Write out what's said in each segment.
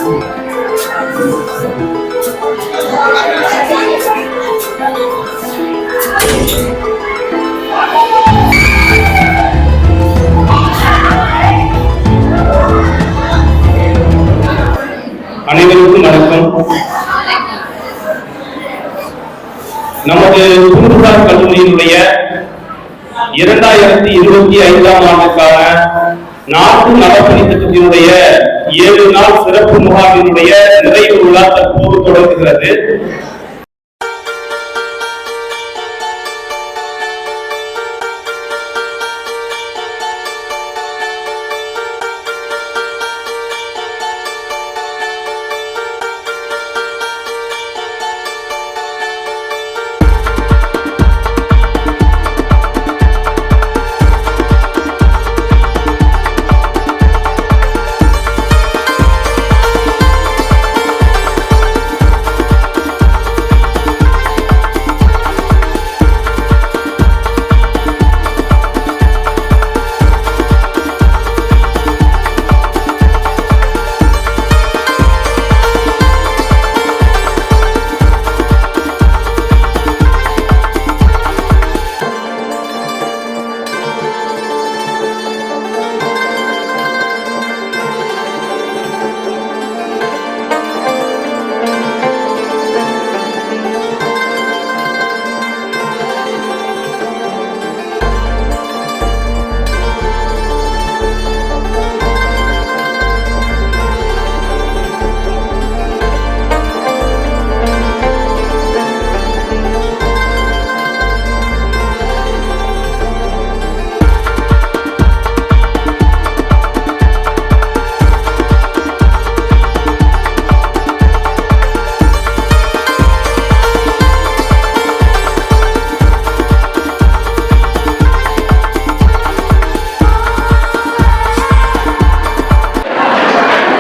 அனைவருக்கும் வணக்கம். நமது குருகுடார் கல்லூரியினுடைய 2025 ஆண்டுக்கான நாட்டு நலப்பணி திட்டத்தினுடைய 7 நாள் சிறப்பு முகாமினுடைய நிறைவு விழா தற்போது தொடங்குகிறது.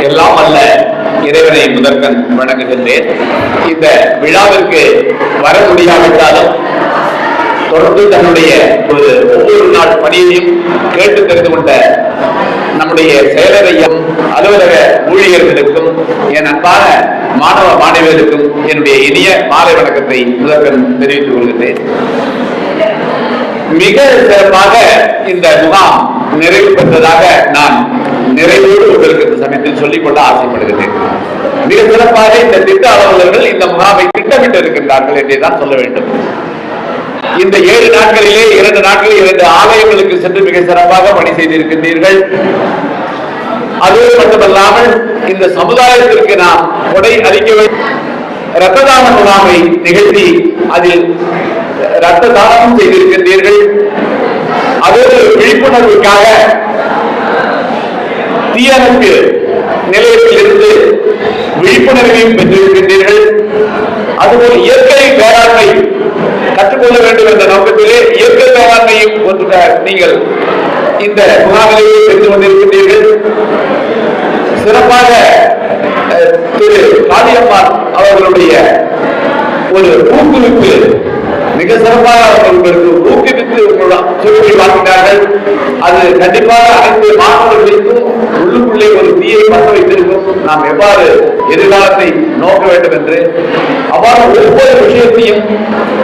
எல்லாம் அல்ல இறைவனை முதற்கண் வணங்குகின்றேன். இந்த விழாவிற்கு வர முடியாவிட்டாலும் தொடர்ந்து தன்னுடைய ஒவ்வொரு நாள் பணியையும் கேட்டு தெரிந்து கொண்ட நம்முடைய செயலரையும் அலுவலக ஊழியர்களுக்கும் என் அன்பான மாணவ மாணவியர்களுக்கும் என்னுடைய இனிய மாலை வணக்கத்தை முதற்கண் தெரிவித்துக் கொள்கின்றேன். மிக சிறப்பாக இந்த முகாம் நிறைவு பெற்றதாக நான் நிறைவோடு உங்களுக்கு இந்த சமயத்தில் சொல்லிக்கொள்ள ஆசைப்படுகிறேன். மிக சிறப்பாக இந்த திட்ட அலுவலர்கள் இந்த முகாமை திட்டமிட்டு இருக்கின்றார்கள் என்றே தான் சொல்ல வேண்டும். இந்த 7 நாட்களிலே 2 நாட்களில் 2 ஆலயங்களுக்கு சென்று மிக சிறப்பாக பணி செய்திருக்கின்றீர்கள். அதோடு மட்டுமல்லாமல் இந்த சமுதாயத்திற்கு நாம் கொடை அளிக்க இரத்த தான முகாமை நிகழ்த்தி அதில் இரத்த தானமும் செய்திருக்கின்றீர்கள். அதோடு விழிப்புணர்வுக்காக தீயணைப்பு நிலையத்தில் இருந்து விழிப்புணர்வையும் பெற்றிருக்கின்றீர்கள். அதுபோல் இயற்கை வேளாண்மை கற்றுக்கொள்ள வேண்டும் என்ற நோக்கத்திலே இயற்கை வேளாண்மையும் நீங்கள் இந்த முகாமிலேயே தெரிந்து கொண்டிருக்கின்றீர்கள். சிறப்பாக திரு காளியம்மாள் அவர்களுடைய ஒரு ஊக்குவிப்பு மிக சிறப்பாக அவர்களுக்கு ஊக்குவித்து சொல்லி வாழ்கிறார்கள். அது கண்டிப்பாக அனைத்து மாணவர்களுக்கும் உள்ளுக்குள்ளே ஒரு தீயை பற்ற வைத்திருக்கும். நாம் எவ்வாறு எதிர்காலத்தை நோக்க வேண்டும் என்று அவ்வாறு ஒவ்வொரு விஷயத்தையும்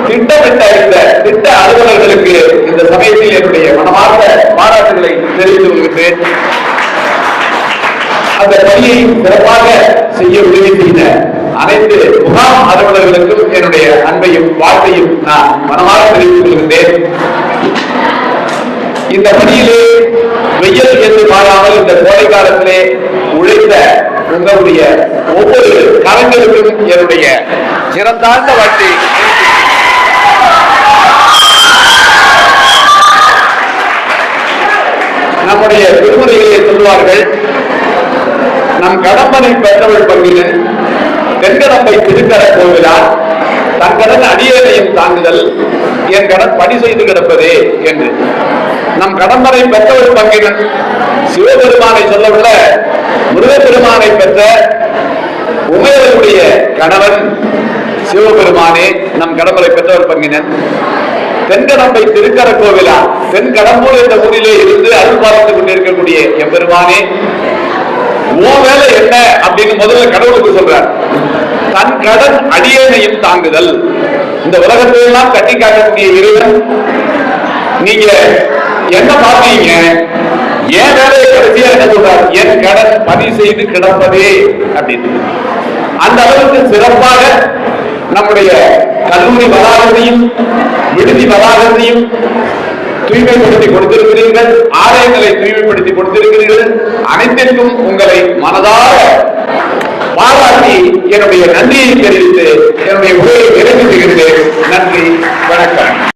திட்டமிட்ட இந்த திட்ட அலுவலர்களுக்கு இந்த சமயத்தில் என்னுடைய மனமார்ந்த பாராட்டுகளை தெரிவித்துக் கொள்கின்றேன். அந்த பணியை சிறப்பாக செய்ய உதவி செய்த அனைத்து முகாம் அலுவலர்களுக்கும் என்னுடைய அன்பையும் வாழ்க்கையும் நான் மனமாக தெரிவித்துக் கொள்கின்றேன். இந்த பணியிலே வெயில் என்று மாறாமல் இந்த கோடை காலத்திலே உழைத்த உங்களுடைய ஒவ்வொரு கரங்களுக்கும் என்னுடைய சிறந்தாழ்ந்த வாழ்க்கை. நம்முடைய திருமுறைகளை சொல்வார்கள், நம் கடம்பனை பெற்றவள் பங்கில் தென்கடம்பை திருக்கர கோவிலார் தன் கடன் அடியேனையும் தாங்குதல் என் கடன் பணி செய்து கிடப்பதே என்று. நம் கடம்பனை பெற்றவள் பங்கினன் சிவபெருமானை சொல்லவில்லை, முருகப்பெருமானை பெற்ற உமையவருடைய கணவன் சிவபெருமானே நம் கடம்பரை பெற்றவர் பங்கினன். தென்கடம்பை திருக்கர கோவிலா தென் கடம்பூர் என்ற ஊரிலே இருந்து அருள் பார்த்துக் கொண்டிருக்கக்கூடிய எம்பெருமானே உன் வேலை என்ன அப்படின்னு முதல்ல கடவுளுக்கு சொல்றார். தன் கடன் அடியேனையும் தாங்குதல். இந்த உலகத்தை எல்லாம் கட்டி காக்கக்கூடிய இறைவன், நீங்க என்ன பார்த்தீங்க? என் வேலையை கடைசியா என்ன சொல்றார்? என் கடன் பதிவு செய்து கிடப்பதே அப்படின்னு. அந்த அளவுக்கு சிறப்பாக நம்முடைய கல்லூரி வளாகத்தையும் விடுதி வளாகத்தையும் தூய்மைப்படுத்தி கொடுத்திருக்கிறீர்கள். ஆலயங்களை தூய்மைப்படுத்தி கொடுத்திருக்கிறீர்கள். அனைத்திற்கும் உங்களை மனதார பாராட்டி என்னுடைய நன்றியை தெரிவித்து என்னுடைய உரையை நிறைவு செய்கிறேன். நன்றி, வணக்கம்.